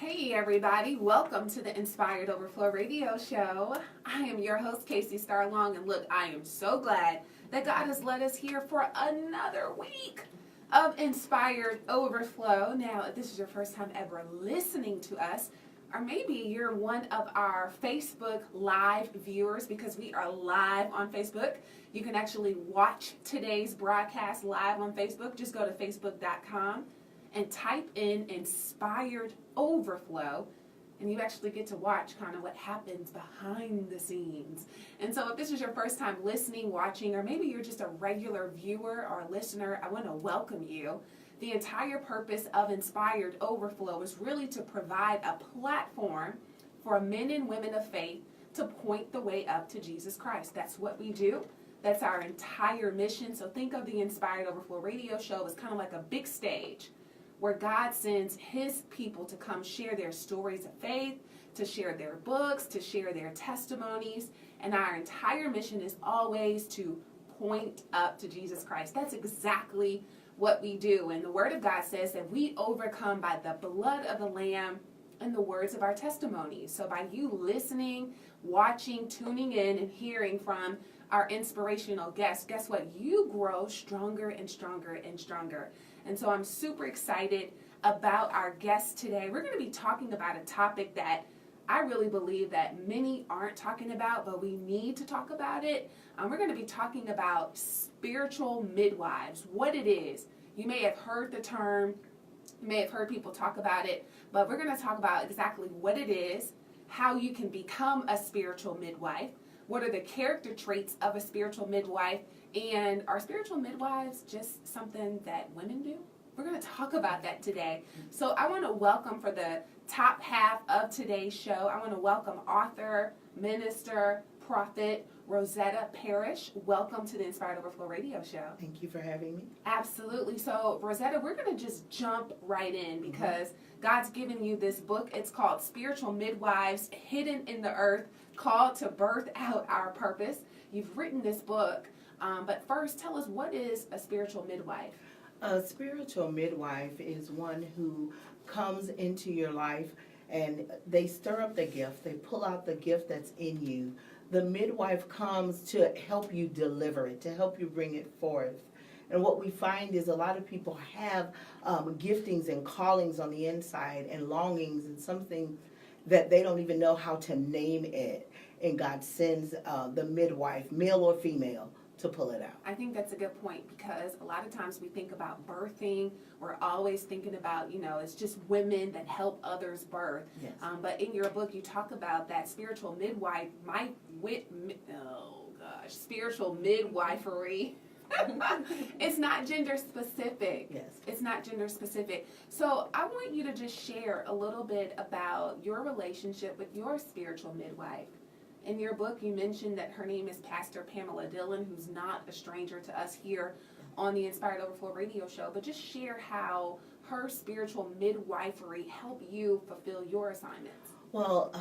Hey everybody, welcome to the Inspired Overflow Radio Show. I am your host, Kacie Starlong, and look, I am so glad that God has led us here for another week of Inspired Overflow. Now, if this is your first time ever listening to us, or maybe you're one of our Facebook Live viewers, because we are live on Facebook. You can actually watch today's broadcast live on Facebook. Just go to facebook.com and type in Inspired Overflow, and you actually get to watch kind of what happens behind the scenes. And so if this is your first time listening, watching, or maybe you're just a regular viewer or listener, I want to welcome you. The entire purpose of Inspired Overflow is really to provide a platform for men and women of faith to point the way up to Jesus Christ. That's what we do. That's our entire mission. So think of the Inspired Overflow Radio Show as kind of like a big stage where God sends his people to come share their stories of faith, to share their books, to share their testimonies. And our entire mission is always to point up to Jesus Christ. That's exactly what we do. And the Word of God says that we overcome by the blood of the Lamb and the words of our testimonies. So by you listening, watching, tuning in, and hearing from our inspirational guests, guess what? You grow stronger and stronger and stronger. And so I'm super excited about our guest today. We're going to be talking about a topic that I really believe that many aren't talking about, but we need to talk about it. We're going to be talking about spiritual midwives, what it is. You may have heard the term, you may have heard people talk about it, but we're going to talk about exactly what it is, how you can become a spiritual midwife, what are the character traits of a spiritual midwife, and are spiritual midwives just something that women do? We're going to talk about that today. So I want to welcome, for the top half of today's show, I want to welcome author, minister, prophet, Rosetta Parish. Welcome to the Inspired Overflow Radio Show. Thank you for having me. Absolutely. So Rosetta, we're going to just jump right in because God's given you this book. It's called Spiritual Midwives, Hidden in the Earth, Called to Birth Out Our Purpose. You've written this book. But first, tell us, what is a spiritual midwife? A spiritual midwife is one who comes into your life and they stir up the gift. They pull out the gift that's in you. The midwife comes to help you deliver it, to help you bring it forth. And what we find is a lot of people have giftings and callings on the inside and longings and something that they don't even know how to name it. And God sends the midwife, male or female, to pull it out. I think that's a good point, because a lot of times we think about birthing, we're always thinking about, it's just women that help others birth. Yes. But in your book, you talk about that spiritual midwife, spiritual midwifery. It's not gender specific. Yes. It's not gender specific. So I want you to just share a little bit about your relationship with your spiritual midwife. In your book, you mentioned that her name is Pastor Pamela Dillon, who's not a stranger to us here on the Inspired Overflow Radio Show, but just share how her spiritual midwifery helped you fulfill your assignments. Well,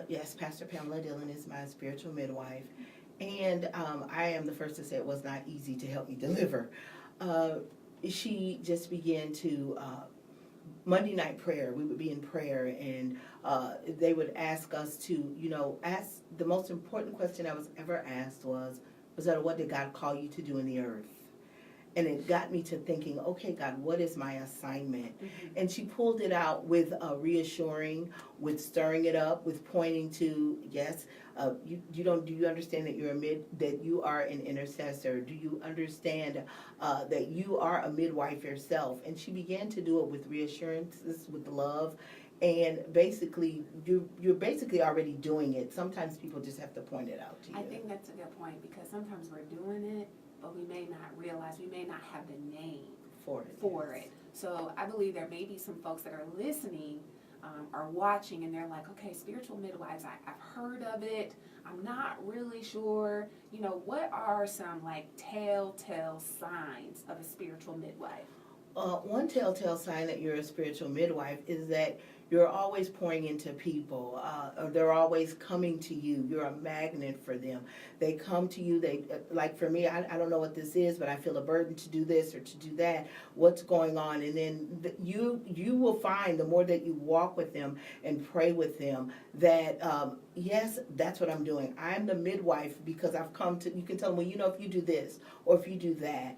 yes, Pastor Pamela Dillon is my spiritual midwife, and I am the first to say it was not easy to help me deliver. She just began to Monday night prayer, we would be in prayer, and they would ask us to, ask the most important question I was ever asked was that what did God call you to do in the earth? And it got me to thinking, okay, God, what is my assignment? Mm-hmm. And she pulled it out with reassuring, with stirring it up, with pointing to, yes, do you understand that that you are an intercessor? Do you understand that you are a midwife yourself? And she began to do it with reassurances, with love. And basically, you're basically already doing it. Sometimes people just have to point it out to you. I think that's a good point, because sometimes we're doing it, but we may not realize, we may not have the name for it. So I believe there may be some folks that are listening or watching, and they're like, okay, spiritual midwives, I've heard of it. I'm not really sure. What are some telltale signs of a spiritual midwife? One telltale sign that you're a spiritual midwife is that You're always pouring into people. Or they're always coming to you. You're a magnet for them. They come to you. They like for me. I don't know what this is, but I feel a burden to do this or to do that. What's going on? And then you will find the more that you walk with them and pray with them that yes, that's what I'm doing. I'm the midwife because I've come to. You can tell them, well, you know, if you do this or if you do that,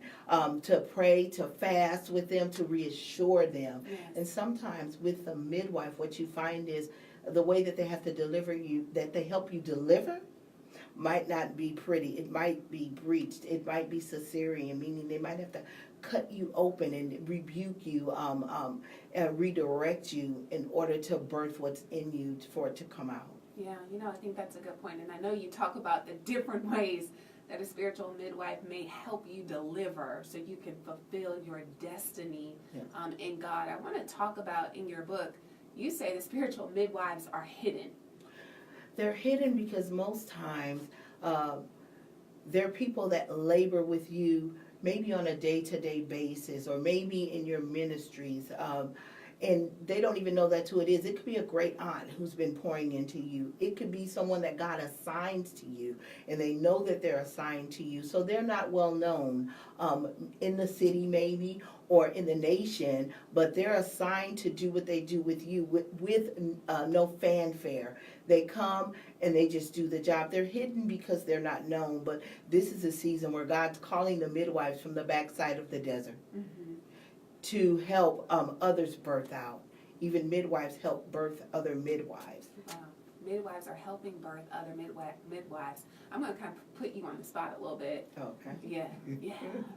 to pray, to fast with them, to reassure them. Yes. And sometimes with the midwife, what you find is the way that they have to deliver you, that they help you deliver, might not be pretty. It might be breached. It might be cesarean, meaning they might have to cut you open and rebuke you, and redirect you in order to birth what's in you for it to come out. Yeah, I think that's a good point. And I know you talk about the different ways that a spiritual midwife may help you deliver so you can fulfill your destiny in God. I want to talk about in your book, you say the spiritual midwives are hidden. They're hidden because most times they're people that labor with you maybe on a day-to-day basis or maybe in your ministries. And they don't even know that's who it is. It could be a great aunt who's been pouring into you. It could be someone that God assigns to you, and they know that they're assigned to you. So they're not well known in the city maybe or in the nation, but they're assigned to do what they do with you with no fanfare. They come and they just do the job. They're hidden because they're not known, but this is a season where God's calling the midwives from the backside of the desert. Mm-hmm. To help others birth out. Even midwives help birth other midwives. Wow. Midwives are helping birth other midwives. I'm going to kind of put you on the spot a little bit. Okay. Yeah.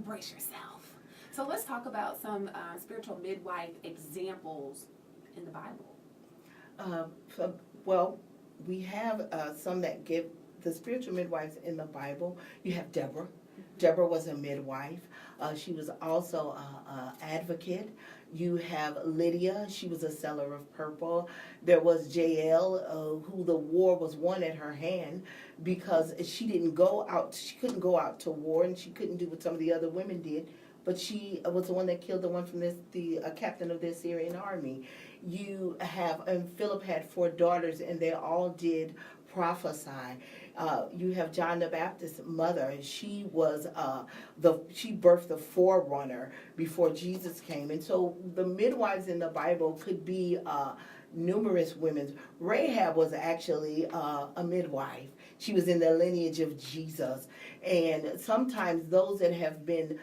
Brace yourself. So let's talk about some spiritual midwife examples in the Bible. Well, we have some that give the spiritual midwives in the Bible. You have Deborah. Deborah was a midwife. She was also an advocate. You have Lydia. She was a seller of purple. There was Jael, who the war was won at her hand because she didn't go out. She couldn't go out to war, and she couldn't do what some of the other women did. But she was the one that killed the one from the captain of the Assyrian army. You have, and Philip had 4 daughters, and they all did prophesy. You have John the Baptist's mother. She was she birthed the forerunner before Jesus came. And so the midwives in the Bible could be numerous women. Rahab was actually a midwife. She was in the lineage of Jesus. And sometimes those that have been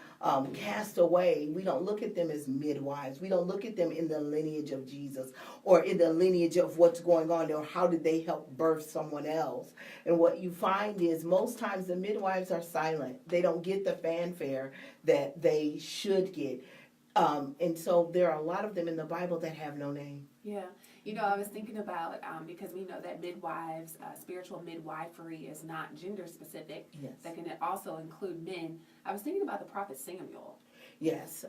cast away, we don't look at them as midwives. We don't look at them in the lineage of Jesus or in the lineage of what's going on or how did they help birth someone else. And what you find is most times the midwives are silent. They don't get the fanfare that they should get. And so there are a lot of them in the Bible that have no name. Yeah. I was thinking about, because we know that midwives, spiritual midwifery is not gender specific. Yes. That can also include men. I was thinking about the prophet Samuel. Yes.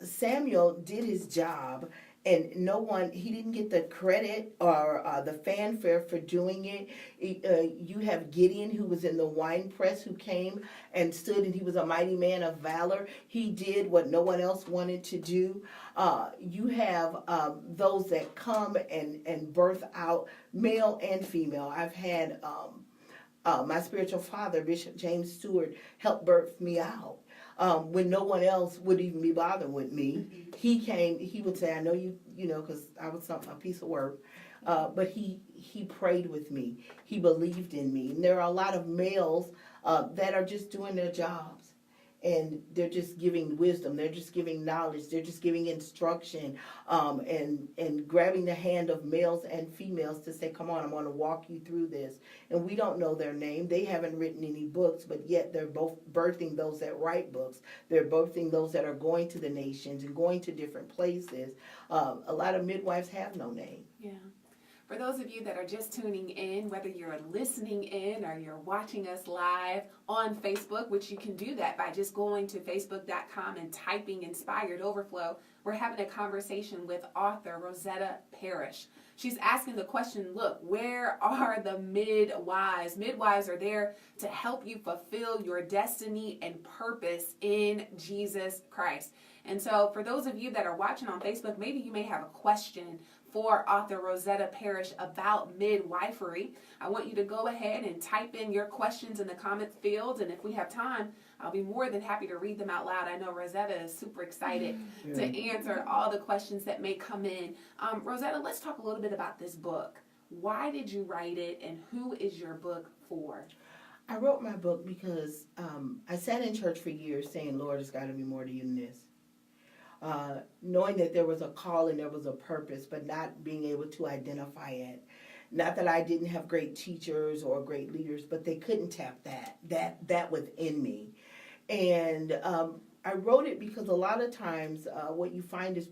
Samuel did his job, and he didn't get the credit or the fanfare for doing it. You have Gideon, who was in the wine press, who came and stood, and he was a mighty man of valor. He did what no one else wanted to do. You have those that come and birth out, male and female. I've had my spiritual father, Bishop James Stewart, help birth me out. When no one else would even be bothering with me, he came. He would say, "I know you know, because I was a piece of work." But he prayed with me. He believed in me. And there are a lot of males that are just doing their jobs, and they're just giving wisdom. They're just giving knowledge. They're just giving instruction, and grabbing the hand of males and females to say, "Come on, I'm going to walk you through this." And we don't know their name. They haven't written any books, but yet they're both birthing those that write books. They're birthing those that are going to the nations and going to different places. A lot of midwives have no name. Yeah. For those of you that are just tuning in, whether you're listening in or you're watching us live on Facebook, which you can do that by just going to facebook.com and typing Inspired Overflow, we're having a conversation with author Rosetta Parish. She's asking the question, look, where are the midwives? Midwives are there to help you fulfill your destiny and purpose in Jesus Christ. And so for those of you that are watching on Facebook, maybe you may have a question for author Rosetta Parish about midwifery. I want you to go ahead and type in your questions in the comment field, and if we have time, I'll be more than happy to read them out loud. I know Rosetta is super excited to answer all the questions that may come in. Rosetta, let's talk a little bit about this book. Why did you write it, and who is your book for? I wrote my book because I sat in church for years saying, Lord, it's got to be more to you than this. Knowing that there was a call and there was a purpose, but not being able to identify it. Not that I didn't have great teachers or great leaders, but they couldn't tap that within me. And I wrote it because a lot of times what you find is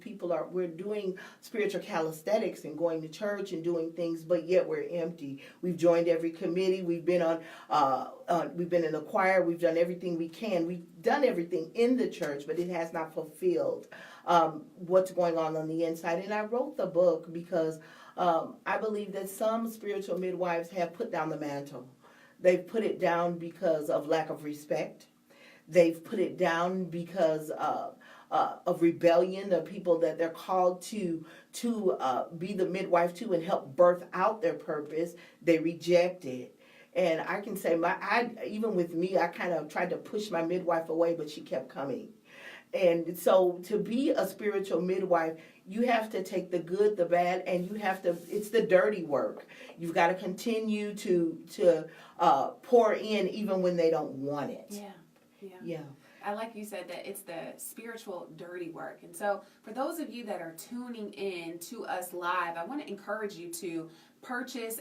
we're doing spiritual calisthenics and going to church and doing things, but yet we're empty. We've joined every committee. We've been we've been in the choir. We've done everything we can. We've done everything in the church, but it has not fulfilled what's going on the inside. And I wrote the book because I believe that some spiritual midwives have put down the mantle. They've put it down because of lack of respect. They've put it down because of rebellion, the people that they're called to be the midwife to and help birth out their purpose. They reject it. And I can say, even with me, I kind of tried to push my midwife away, but she kept coming. And so to be a spiritual midwife, you have to take the good, the bad, and it's the dirty work. You've got to continue to pour in even when they don't want it. Yeah. I like you said that it's the spiritual dirty work. And so for those of you that are tuning in to us live, I want to encourage you to purchase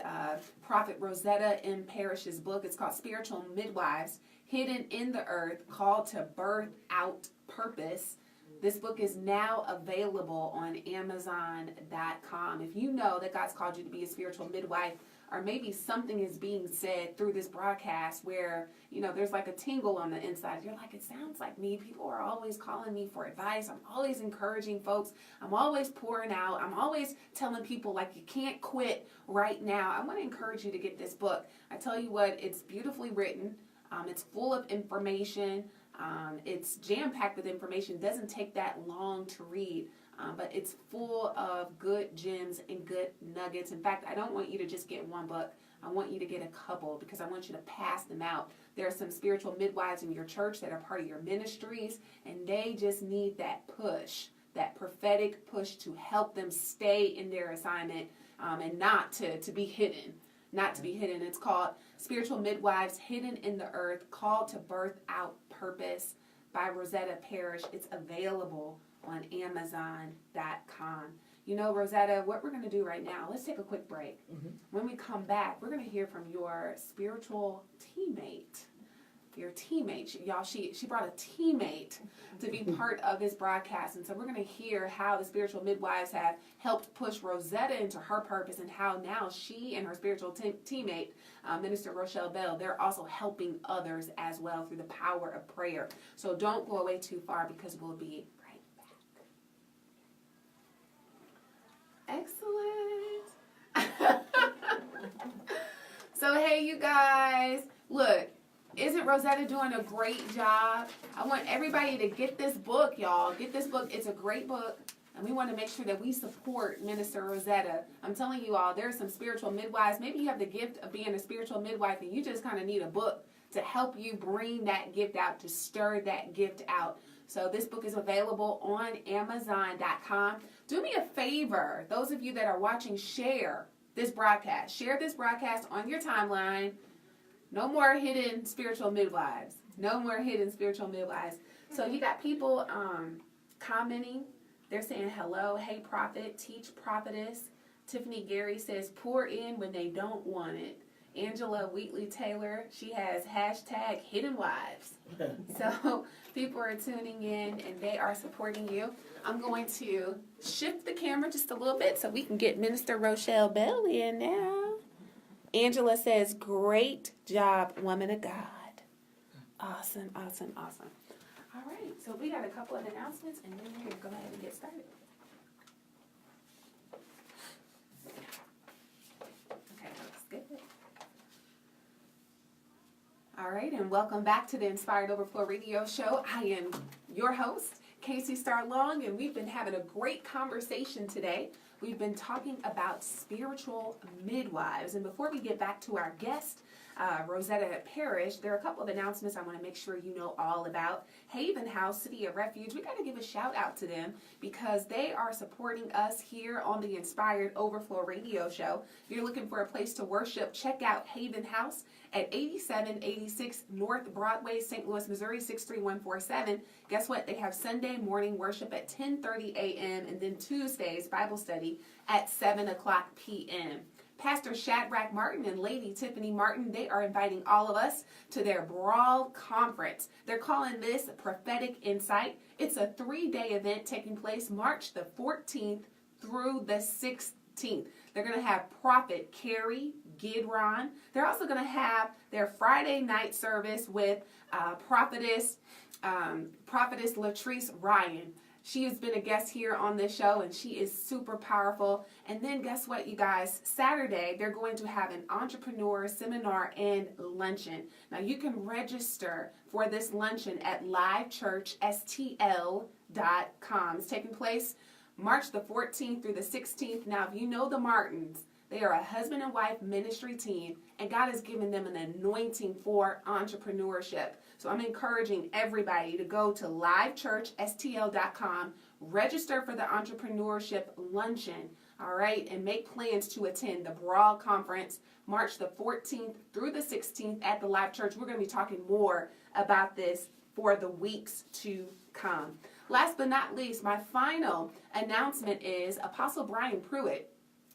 Prophet Rosetta M. Parish's book. It's called Spiritual Midwives, Hidden in the Earth, Called to Birth Out Purpose. This book is now available on Amazon.com. If you know that God's called you to be a spiritual midwife, or maybe something is being said through this broadcast where, there's like a tingle on the inside. You're like, it sounds like me. People are always calling me for advice. I'm always encouraging folks. I'm always pouring out. I'm always telling people, like, you can't quit right now. I want to encourage you to get this book. I tell you what, it's beautifully written. It's full of information. It's jam-packed with information. It doesn't take that long to read. But it's full of good gems and good nuggets. In fact, I don't want you to just get one book. I want you to get a couple because I want you to pass them out. There are some spiritual midwives in your church that are part of your ministries, and they just need that push, that prophetic push to help them stay in their assignment and not to be hidden. Not to be hidden. It's called Spiritual Midwives, Hidden in the Earth, Called to Birth Out Purpose by Rosetta Parish. It's available on Amazon.com. Rosetta, what we're going to do right now, let's take a quick break. When we come back, we're going to hear from your spiritual teammate. Your teammate. Y'all, she brought a teammate to be part of this broadcast. And so we're going to hear how the spiritual midwives have helped push Rosetta into her purpose and how now she and her spiritual teammate, Minister Rochelle Bell, they're also helping others as well through the power of prayer. So don't go away too far because we'll be excellent. So, hey, you guys, look, isn't Rosetta doing a great job? I want everybody to get this book, y'all. Get this book. It's a great book, and we want to make sure that we support Minister Rosetta. I'm telling you all, there are some spiritual midwives. Maybe you have the gift of being a spiritual midwife, and you just kind of need a book to help you bring that gift out, to stir that gift out. So this book is available on Amazon.com. Do me a favor, those of you that are watching, share this broadcast. Share this broadcast on your timeline. No more hidden spiritual midwives. No more hidden spiritual midwives. So you got people commenting. They're saying hello. Hey, prophet. Teach prophetess. Tiffany Gary says pour in when they don't want it. Angela Wheatley Taylor, she has hashtag hidden wives. So people are tuning in and they are supporting you. I'm going to shift the camera just a little bit so we can get Minister Rochelle Bell in now. Angela says, great job, woman of God. Awesome, awesome, awesome. All right, so we got a couple of announcements and then we're going to go ahead and get started. Okay, looks good. All right, and welcome back to the Inspired Overflow Radio Show. I am your host, Kacie Starlong, and we've been having a great conversation today we've been talking about spiritual midwives. And before we get back to our guest, Rosetta at Parish, there are a couple of announcements I want to make sure you know all about. Haven House, City of Refuge, we got to give a shout out to them because they are supporting us here on the Inspired Overflow radio show. If you're looking for a place to worship, check out Haven House at 8786 North Broadway, St. Louis, Missouri, 63147. Guess what? They have Sunday morning worship at 10:30 a.m. and then Tuesdays Bible study at 7 o'clock p.m. Pastor Shadrach Martin and Lady Tiffany Martin, they are inviting all of us to their Brawl Conference. They're calling this Prophetic Insight. It's a 3-day event taking place March the 14th through the 16th. They're going to have Prophet Carrie Gidron. They're also going to have their Friday night service with Prophetess Latrice Ryan. She has been a guest here on this show, and she is super powerful. And then guess what, you guys? Saturday, they're going to have an entrepreneur seminar and luncheon. Now, you can register for this luncheon at livechurchstl.com. It's taking place March the 14th through the 16th. Now, if you know the Martins, they are a husband and wife ministry team, and God has given them an anointing for entrepreneurship. So I'm encouraging everybody to go to livechurchstl.com, register for the entrepreneurship luncheon, all right, and make plans to attend the Brawl Conference March the 14th through the 16th at the Live Church. We're going to be talking more about this for the weeks to come. Last but not least, my final announcement is Apostle Brian Pruitt.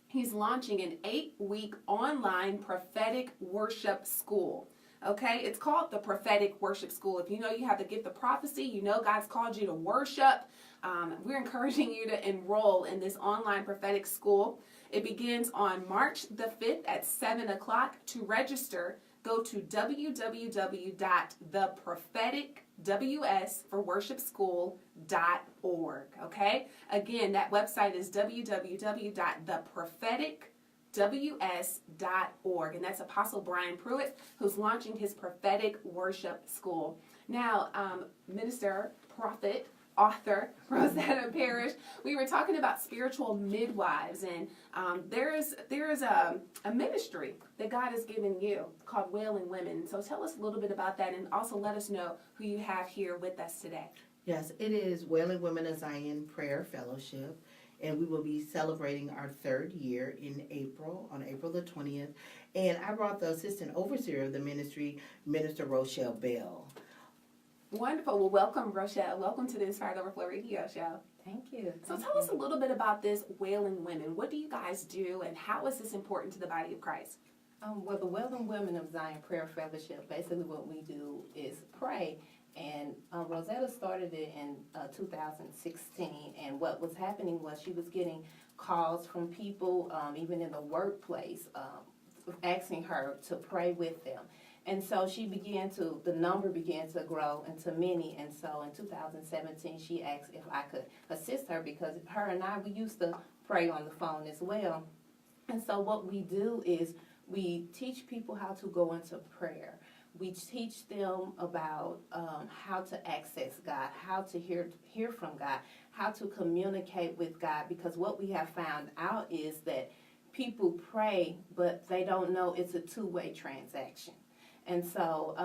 He's launching an 8-week online prophetic worship school. Okay, it's called the Prophetic Worship School. If you know you have the gift of prophecy, you know God's called you to worship, we're encouraging you to enroll in this online prophetic school. It begins on March the 5th at 7 o'clock. To register, go to www.thepropheticwsforworshipschool.org. Okay, again, that website is www.thepropheticws.org, and that's Apostle Brian Pruitt, who's launching his prophetic worship school. Now, minister, prophet, author Rosetta Parish, we were talking about spiritual midwives, and there is a ministry that God has given you called Wailing Women. So tell us a little bit about that, and also let us know who you have here with us today. Yes, it is Wailing Women of Zion Prayer Fellowship, and we will be celebrating our 3rd year in April, on April the 20th. And I brought the assistant overseer of the ministry, Minister Rochelle Bell. Wonderful. Well, welcome, Rochelle. Welcome to the Inspired Overflow radio show. Thank you. So tell us a little bit about this Wailing Women. What do you guys do, and how is this important to the body of Christ? Well, the Wailing Women of Zion Prayer Fellowship, basically what we do is pray. And Rosetta started it in 2016. And what was happening was she was getting calls from people, even in the workplace, asking her to pray with them. And so the number began to grow into many. And so in 2017, she asked if I could assist her because her and I, we used to pray on the phone as well. And so what we do is we teach people how to go into prayer. We teach them about how to access God, how to hear from God, how to communicate with God, because what we have found out is that people pray, but they don't know it's a two-way transaction. And so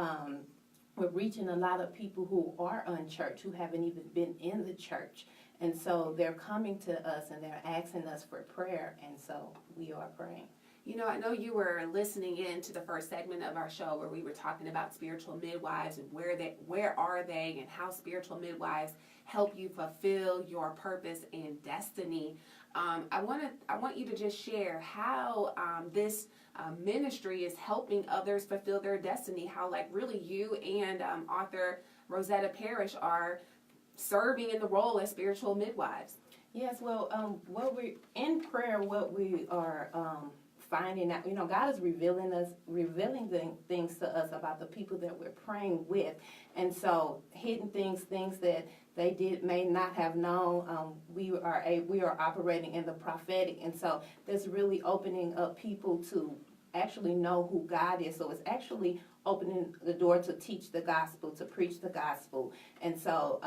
we're reaching a lot of people who are unchurched, who haven't even been in the church. And so they're coming to us and they're asking us for prayer, and so we are praying. You know, I know you were listening in to the first segment of our show where we were talking about spiritual midwives and where are they and how spiritual midwives help you fulfill your purpose and destiny. I want you to just share how this ministry is helping others fulfill their destiny, how like really you and author Rosetta Parish are serving in the role as spiritual midwives. Yes, well, what we in prayer, what we are finding out, God is revealing things to us about the people that we're praying with, and so hidden things that they may not have known. We are operating in the prophetic, and so that's really opening up people to actually know who God is. So it's actually opening the door to teach the gospel, to preach the gospel, and so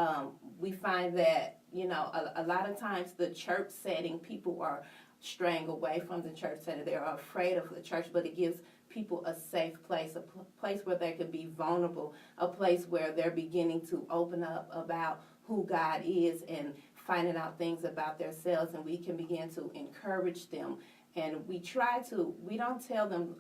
we find that a lot of times the church setting, people are straying away from the church setting. They're afraid of the church, but it gives people a safe place, a place where they can be vulnerable, a place where they're beginning to open up about who God is and finding out things about themselves, and we can begin to encourage them. And we don't tell them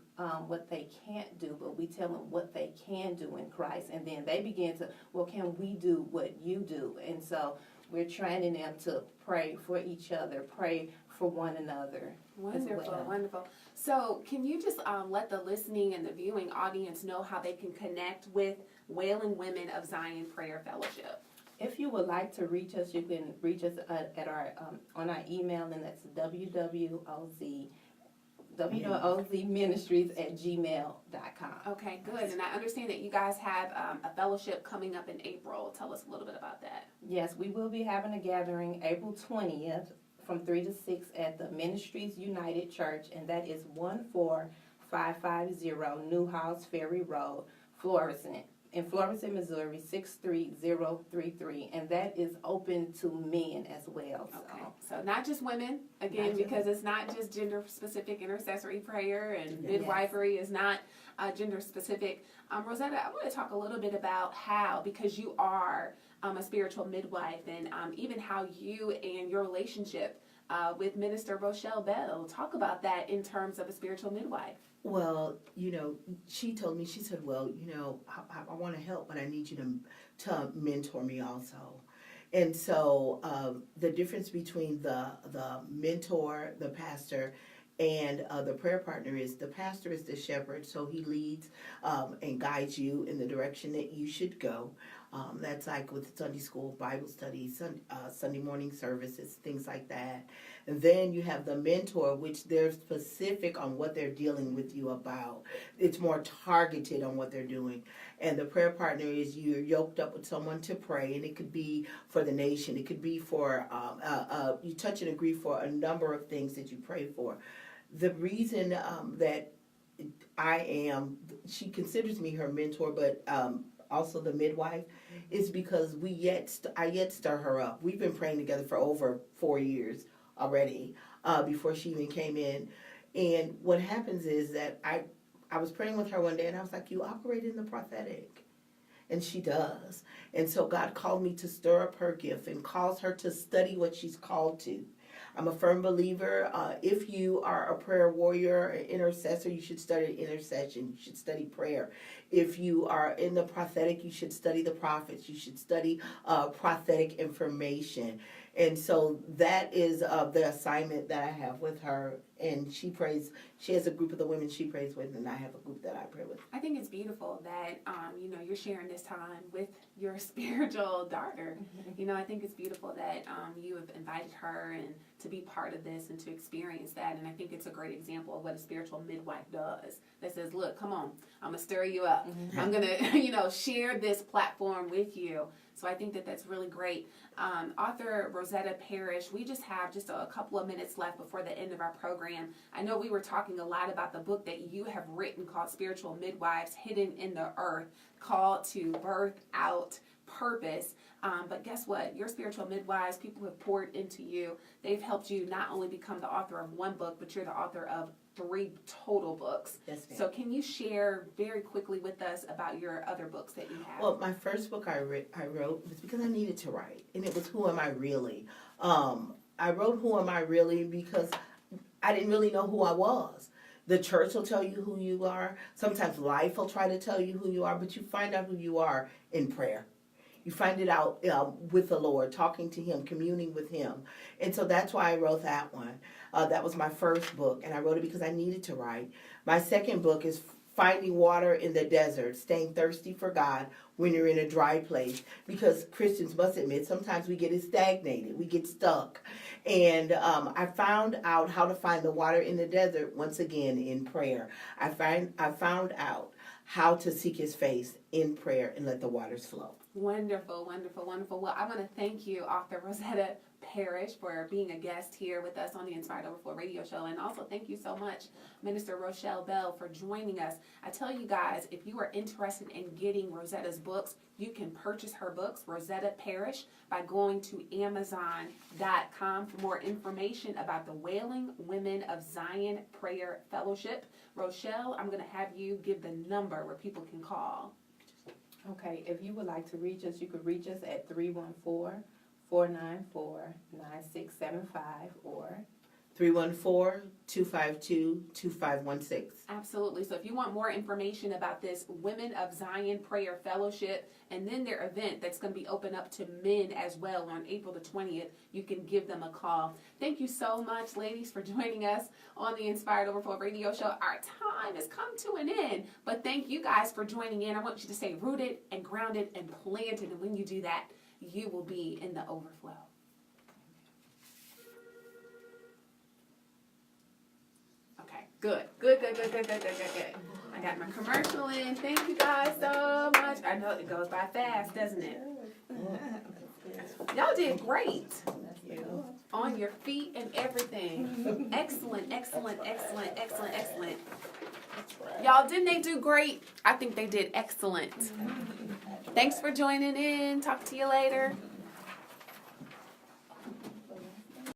what they can't do, but we tell them what they can do in Christ. And then they begin to, well, can we do what you do? And so we're training them to pray for each other, pray for one another. Wonderful, well. wonderful. So can you just let the listening and the viewing audience know how they can connect with Wailing Women of Zion Prayer Fellowship? If you would like to reach us, you can reach us at our on our email, and that's wwozministries@gmail.com. Okay, good. And I understand that you guys have a fellowship coming up in April. Tell us a little bit about that. Yes, we will be having a gathering April 20th from 3 to 6 at the Ministries United Church, and that is 14550 Newhouse Ferry Road, Florissant. In Florissant, Missouri, 63033, and that is open to men as well. Okay, so not just women, again, because it's not just gender-specific intercessory prayer, and midwifery is not gender-specific. Rosetta, I want to talk a little bit about how, because you are a spiritual midwife, and even how you and your relationship with Minister Rochelle Bell, talk about that in terms of a spiritual midwife. Well, she told me, she said, well, I want to help, but I need you to mentor me also. And so the difference between the mentor, the pastor, and the prayer partner is the pastor is the shepherd, so he leads and guides you in the direction that you should go. That's like with Sunday school, Bible study, Sunday morning services, things like that. And then you have the mentor, which they're specific on what they're dealing with you about. It's more targeted on what they're doing. And the prayer partner is you're yoked up with someone to pray, and it could be for the nation. It could be for, you touch and agree for a number of things that you pray for. The reason that she considers me her mentor, but also the midwife, is because I yet stir her up. We've been praying together for over 4 years already, before she even came in. And what happens is that I was praying with her one day, and I was like, you operate in the prophetic. And she does. And so God called me to stir up her gift and calls her to study what she's called to. I'm a firm believer. If you are a prayer warrior, an intercessor, you should study intercession. You should study prayer. If you are in the prophetic, you should study the prophets. You should study prophetic information. And so that is the assignment that I have with her. And she prays. She has a group of the women she prays with, and I have a group that I pray with. I think it's beautiful that you're sharing this time with your spiritual daughter. Mm-hmm. I think it's beautiful that you have invited her and to be part of this and to experience that. And I think it's a great example of what a spiritual midwife does. That says, look, come on, I'm gonna stir you up. Mm-hmm. I'm gonna share this platform with you. So I think that that's really great. Author Rosetta Parish, we just have a couple of minutes left before the end of our program. I know we were talking a lot about the book that you have written called Spiritual Midwives, Hidden in the Earth, called to birth out purpose. But guess what? Your spiritual midwives, people who have poured into you, they've helped you not only become the author of one book, but you're the author of 3 total books. Yes, ma'am. So can you share very quickly with us about your other books that you have? Well, my first book I wrote was because I needed to write, and it was Who Am I Really? I wrote Who Am I Really because I didn't really know who I was. The church will tell you who you are. Sometimes life will try to tell you who you are, but you find out who you are in prayer. You find it out with the Lord, talking to Him, communing with Him. And so that's why I wrote that one. That was my first book, and I wrote it because I needed to write. My second book is Finding Water in the Desert, Staying Thirsty for God when you're in a dry place. Because Christians must admit, sometimes we get stagnated, we get stuck. And I found out how to find the water in the desert, once again, in prayer. I found out how to seek His face in prayer and let the waters flow. Wonderful, wonderful, wonderful. Well, I want to thank you, author Rosetta Parish, for being a guest here with us on the Inspired Overflow radio show. And also thank you so much, Minister Rochelle Bell, for joining us. I tell you guys, if you are interested in getting Rosetta's books, you can purchase her books, Rosetta Parish, by going to Amazon.com for more information about the Wailing Women of Zion Prayer Fellowship. Rochelle, I'm going to have you give the number where people can call. Okay, if you would like to reach us, you could reach us at 314-494-9675 or 314-252-2516. Absolutely. So if you want more information about this Women of Zion Prayer Fellowship and then their event that's going to be open up to men as well on April the 20th, you can give them a call. Thank you so much, ladies, for joining us on the Inspired Overflow radio show. Our time has come to an end, but thank you guys for joining in. I want you to stay rooted and grounded and planted, and when you do that, you will be in the overflow. Good. I got my commercial in. Thank you guys so much. I know it goes by fast, doesn't it? Y'all did great. On your feet and everything. Excellent. Y'all, didn't they do great? I think they did excellent. Thanks for joining in. Talk to you later.